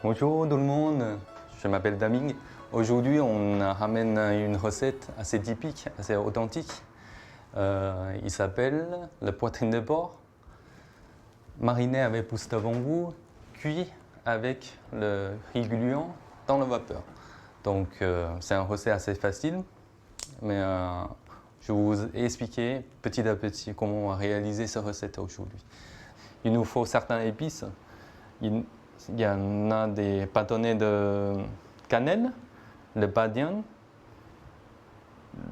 Bonjour tout le monde, je m'appelle Daming. Aujourd'hui, on ramène une recette assez typique, assez authentique. Il s'appelle la poitrine de porc, mariné avec pousse de bambou, cuit avec le riz gluant dans la vapeur. Donc, c'est une recette assez facile, mais je vais vous expliquer petit à petit comment on va réaliser cette recette aujourd'hui. Il nous faut certaines épices. Il y en a des bâtonnets de cannelle, de badiane,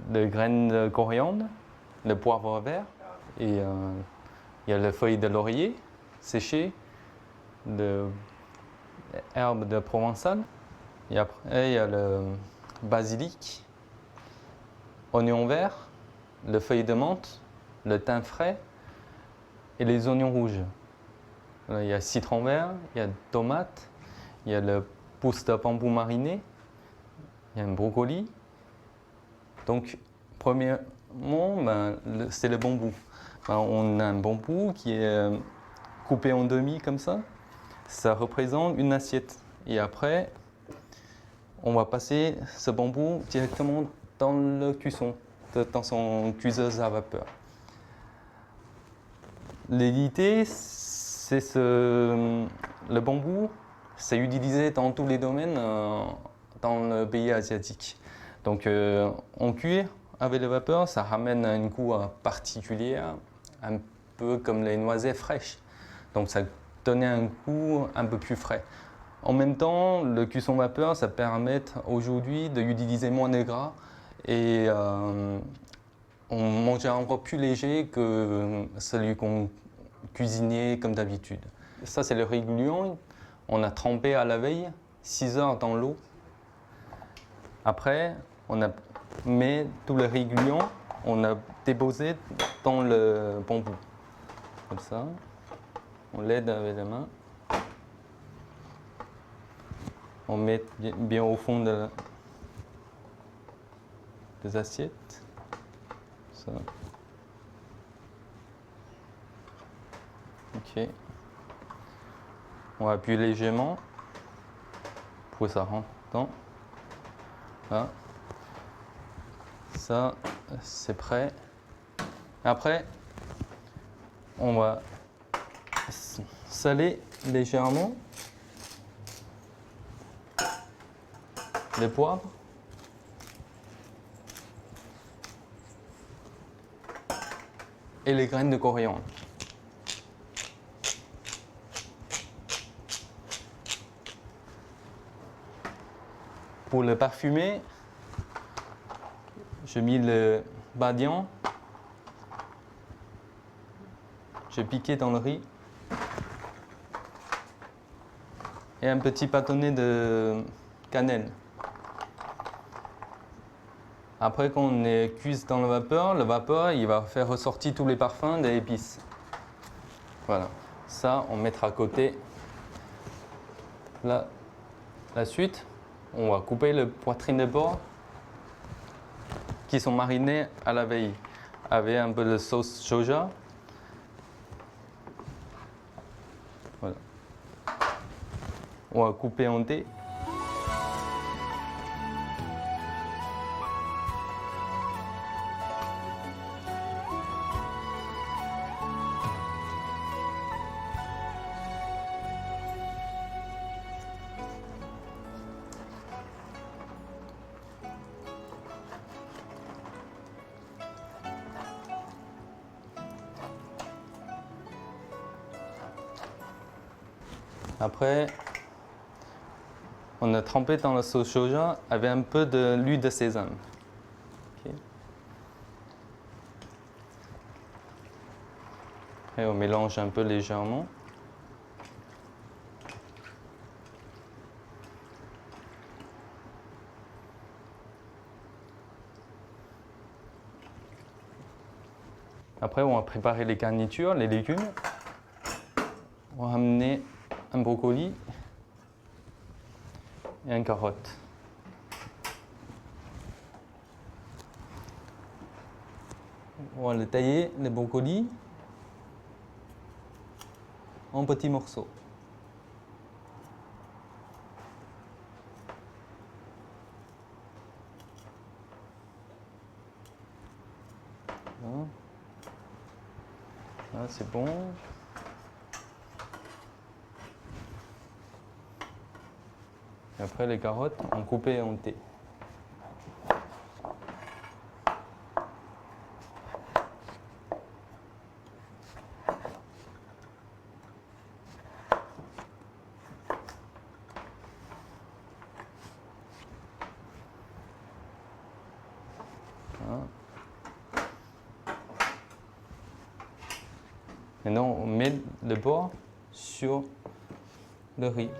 de graines de coriandre, le poivre vert, et il y a les feuilles de laurier séchées, de herbes de provençal, et après il y a le basilic, oignon vert, les feuilles de menthe, le thym frais et les oignons rouges. Il y a citron vert, il y a tomate, il y a le pousse de bambou mariné, il y a un brocoli. Donc, premièrement, c'est le bambou. On a un bambou qui est coupé en demi comme ça. Ça représente une assiette. Et après, on va passer ce bambou directement dans le cuisson, dans son cuiseuse à vapeur. L'idée, c'est le bambou, c'est utilisé dans tous les domaines dans le pays asiatique. Donc, on cuit avec la vapeur, ça ramène un goût particulier, un peu comme les noisettes fraîches. Donc, ça donne un goût un peu plus frais. En même temps, le cuisson vapeur, ça permet aujourd'hui d'utiliser moins de gras et on mange encore plus léger que celui qu'on cuisinait comme d'habitude. Ça, c'est le riz gluant. On a trempé à la veille 6 heures dans l'eau. Après, on a mis tout le riz gluant, on a déposé dans le bambou. Comme ça, on l'aide avec la main. On met bien au fond des assiettes. Ça. Ok. On appuie légèrement pour que ça rentre dedans. Là. Ça, c'est prêt. Après, on va saler légèrement les poivres. Et les graines de coriandre. Pour le parfumer, j'ai mis le badian. J'ai piqué dans le riz. Et un petit bâtonnet de cannelle. Après qu'on est cuit dans la vapeur, le vapeur il va faire ressortir tous les parfums des épices. Voilà. Ça, on mettra à côté. Là, la suite, on va couper les poitrines de porc qui sont marinées à la veille avec un peu de sauce soja. Voilà. On va couper en dés. Après, on a trempé dans la sauce soja avec un peu de l'huile de sésame. Okay. Et on mélange un peu légèrement. Après, on va préparer les garnitures, les légumes. On va amener un brocoli et une carotte. On va le tailler, les brocolis, en petits morceaux. Voilà. Là, c'est bon. Et après, les carottes, on coupait en thé. Voilà. Maintenant, on met le beurre sur le riz.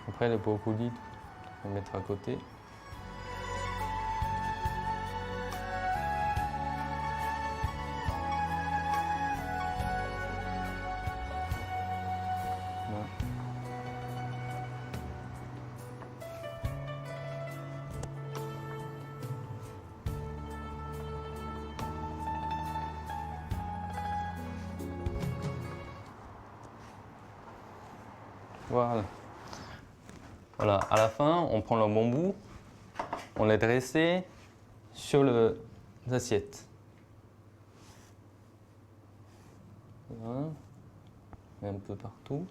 Après, le brocoli, on va mettre à côté. Voilà. Voilà. Voilà, à la fin, on prend le bambou, on les dresse sur les assiettes. Voilà. Et un peu partout.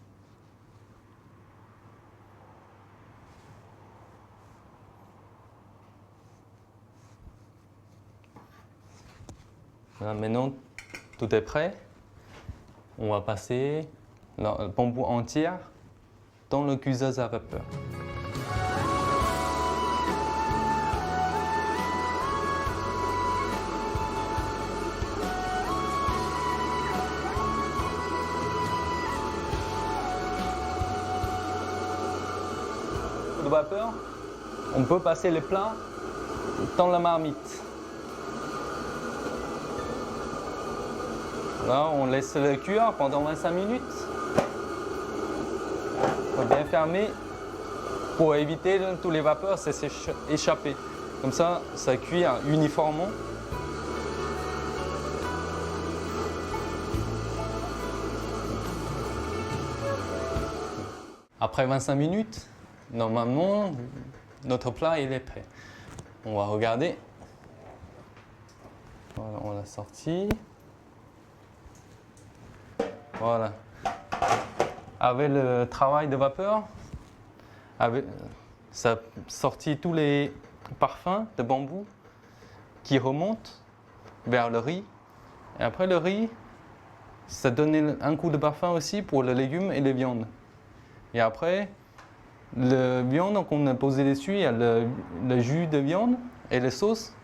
Voilà, maintenant, tout est prêt. On va passer le bambou entier dans le cuiseuse à vapeur. De vapeur, on peut passer les plats dans la marmite. Là, on laisse le cuire pendant 25 minutes. Il faut bien fermer pour éviter que tous les vapeurs s'échappent. Comme ça, ça cuit uniformément. Après 25 minutes, normalement, notre plat il est prêt. On va regarder. Voilà, on l'a sorti. Voilà. Avec le travail de vapeur, ça a sorti tous les parfums de bambou qui remontent vers le riz. Et après le riz, ça donne un coup de parfum aussi pour les légumes et les viandes. Et après, la viande qu'on a posé dessus, il y a le jus de viande et les sauces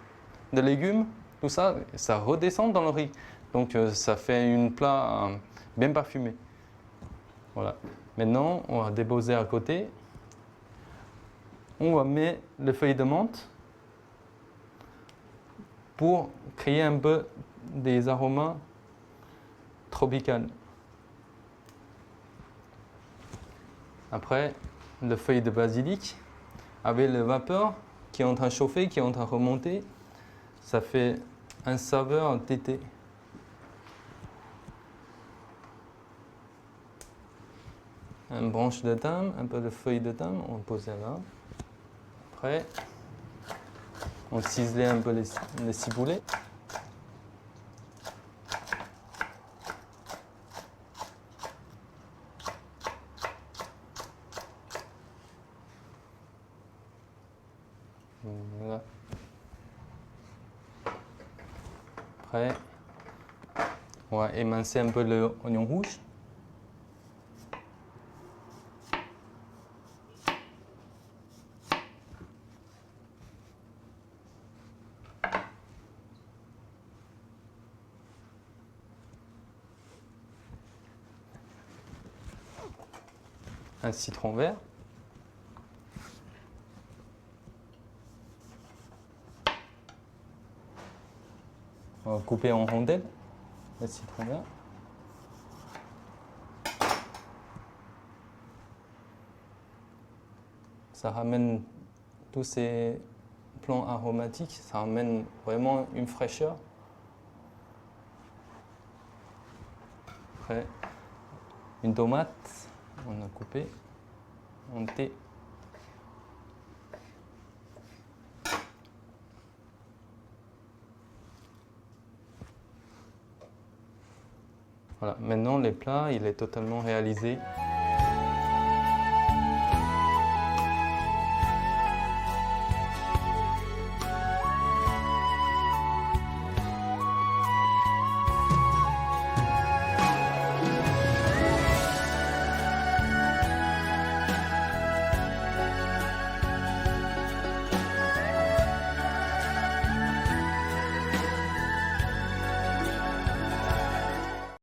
de légumes, tout ça, ça redescend dans le riz. Donc ça fait un plat bien parfumé. Voilà. Maintenant, on va déposer à côté. On va mettre les feuilles de menthe pour créer un peu des aromas tropicaux. Après, les feuilles de basilic, avec la vapeur qui est en train de chauffer, qui est en train de remonter, ça fait une saveur d'été. Une branche de thym, un peu de feuilles de thym, on pose là. Après, on ciselait un peu les ciboulets. Voilà. Après, on va émincer un peu l'oignon rouge. un citron vert. On va couper en rondelles le citron vert. Ça ramène tous ces plants aromatiques, ça ramène vraiment une fraîcheur. Après, une tomate, on a coupé en thé. Voilà, maintenant le plat il est totalement réalisé.